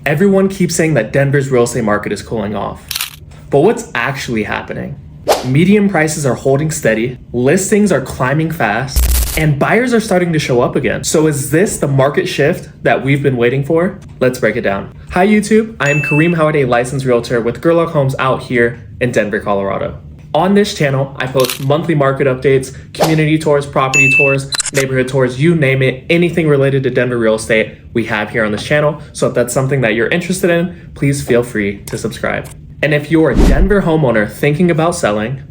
Everyone keeps saying that Denver's real estate market is cooling off. But what's actually happening? Median prices are holding steady, listings are climbing fast, and buyers are starting to show up again. So is this the market shift that we've been waiting for? Let's break it down. Hi YouTube, I am Kareem, a licensed realtor with Gerlach Homes out here in Denver, Colorado. On this channel, I post monthly market updates, community tours, property tours, neighborhood tours, you name it, anything related to Denver real estate we have here on this channel. So if that's something that you're interested in, please feel free to subscribe. And if you're a Denver homeowner thinking about selling,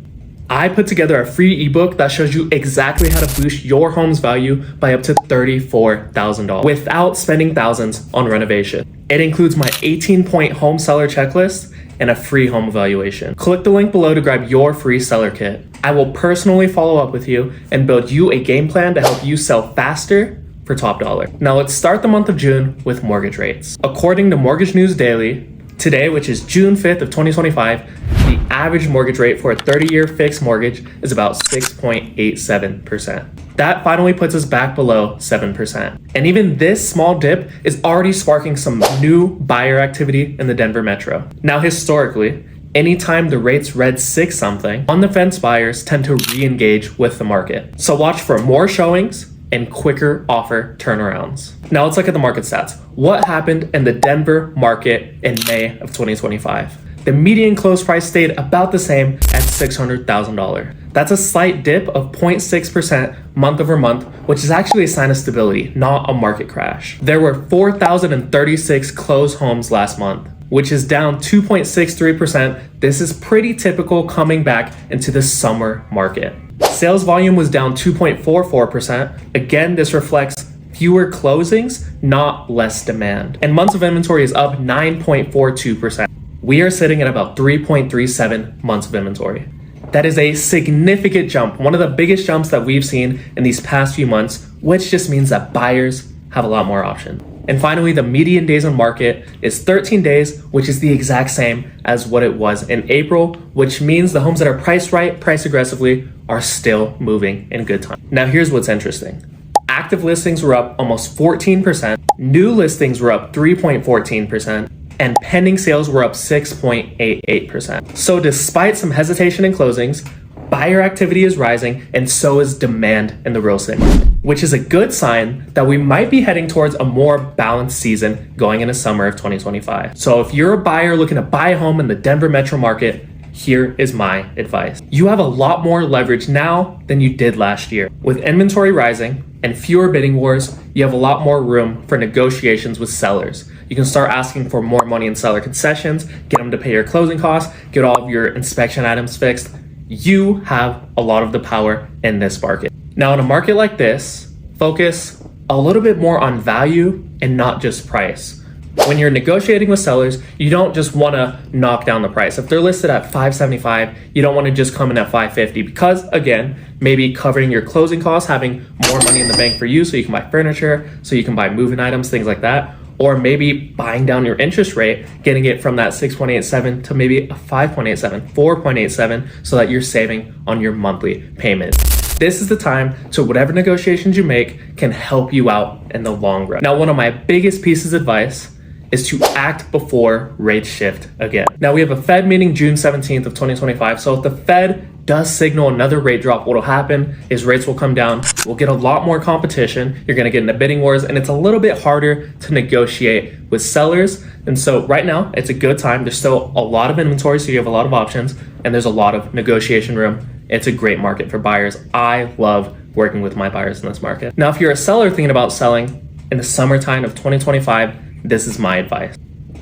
I put together a free ebook that shows you exactly how to boost your home's value by up to $34,000 without spending thousands on renovation. It includes my 18-point home seller checklist and a free home evaluation. Click the link below to grab your free seller kit. I will personally follow up with you and build you a game plan to help you sell faster for top dollar. Now let's start the month of June with mortgage rates. According to Mortgage News Daily, today, which is June 5th of 2025, the average mortgage rate for a 30-year fixed mortgage is about 6.87%. That finally puts us back below 7%. And even this small dip is already sparking some new buyer activity in the Denver metro. Now, historically, anytime the rates read 6 something, on the fence buyers tend to re-engage with the market. So watch for more showings and quicker offer turnarounds. Now let's look at the market stats. What happened in the Denver market in May of 2025? The median close price stayed about the same at $600,000. That's a slight dip of 0.6% month over month, which is actually a sign of stability, not a market crash. There were 4,036 closed homes last month, which is down 2.63%. This is pretty typical coming back into the summer market. Sales volume was down 2.44%. Again, this reflects fewer closings, not less demand. And months of inventory is up 9.42%. We are sitting at about 3.37 months of inventory. That is a significant jump, one of the biggest jumps that we've seen in these past few months, which just means that buyers have a lot more options. And finally, the median days on market is 13 days, which is the exact same as what it was in April, which means the homes that are priced right, priced aggressively, are still moving in good time. Now, here's what's interesting. Active listings were up almost 14%, new listings were up 3.14%, and pending sales were up 6.88%. So despite some hesitation in closings, buyer activity is rising and so is demand in the real estate market, which is a good sign that we might be heading towards a more balanced season going into summer of 2025. So if you're a buyer looking to buy a home in the Denver metro market, here is my advice. You have a lot more leverage now than you did last year. With inventory rising and fewer bidding wars, you have a lot more room for negotiations with sellers. You can start asking for more money in seller concessions, get them to pay your closing costs, get all of your inspection items fixed. You have a lot of the power in this market. Now, in a market like this, focus a little bit more on value and not just price. When you're negotiating with sellers, you don't just want to knock down the price. If they're listed at $575, you don't want to just come in at $550 because, again, maybe covering your closing costs, having more money in the bank for you so you can buy furniture, so you can buy moving items, things like that. Or maybe buying down your interest rate, getting it from that 6.87 to maybe a 5.87, 4.87, so that you're saving on your monthly payment. This is the time to whatever negotiations you make can help you out in the long run. Now, one of my biggest pieces of advice is to act before rates shift again. Now, we have a Fed meeting June 17th of 2025. So if the Fed does signal another rate drop, what will happen is rates will come down. We'll get a lot more competition. You're gonna get into bidding wars and it's a little bit harder to negotiate with sellers. And so right now it's a good time. There's still a lot of inventory, so you have a lot of options and there's a lot of negotiation room. It's a great market for buyers. I love working with my buyers in this market. Now, if you're a seller thinking about selling in the summertime of 2025, this is my advice.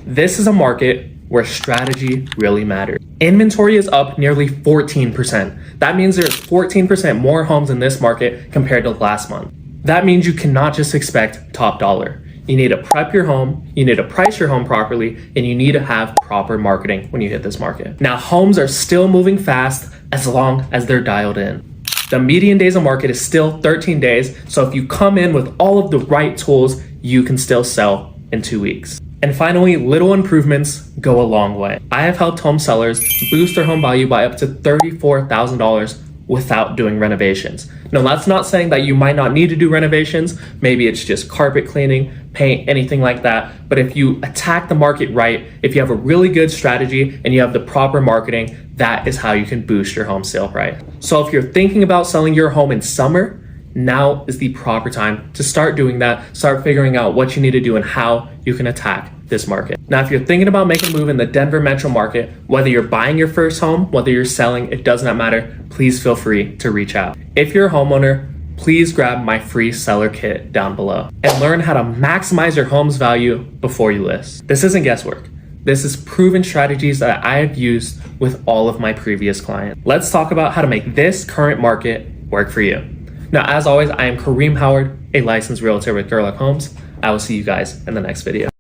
This is a market where strategy really matters. Inventory is up nearly 14%. That means there's 14% more homes in this market compared to last month. That means you cannot just expect top dollar. You need to prep your home, you need to price your home properly, and you need to have proper marketing when you hit this market. Now, homes are still moving fast as long as they're dialed in. The median days on market is still 13 days, so if you come in with all of the right tools, you can still sell in 2 weeks. And finally, little improvements go a long way. I have helped home sellers boost their home value by up to $34,000 without doing renovations. Now, that's not saying that you might not need to do renovations. Maybe it's just carpet cleaning, paint, anything like that. But if you attack the market right, if you have a really good strategy and you have the proper marketing, that is how you can boost your home sale price. So if you're thinking about selling your home in summer, now is the proper time to start doing that. Start figuring out what you need to do and how you can attack this market. Now, if you're thinking about making a move in the Denver metro market, whether you're buying your first home, whether you're selling, it does not matter. Please feel free to reach out. If you're a homeowner, please grab my free seller kit down below and learn how to maximize your home's value before you list. This isn't guesswork. This is proven strategies that I have used with all of my previous clients. Let's talk about how to make this current market work for you. Now, as always, I am Kareem Howard, a licensed realtor with Gerlach Homes. I will see you guys in the next video.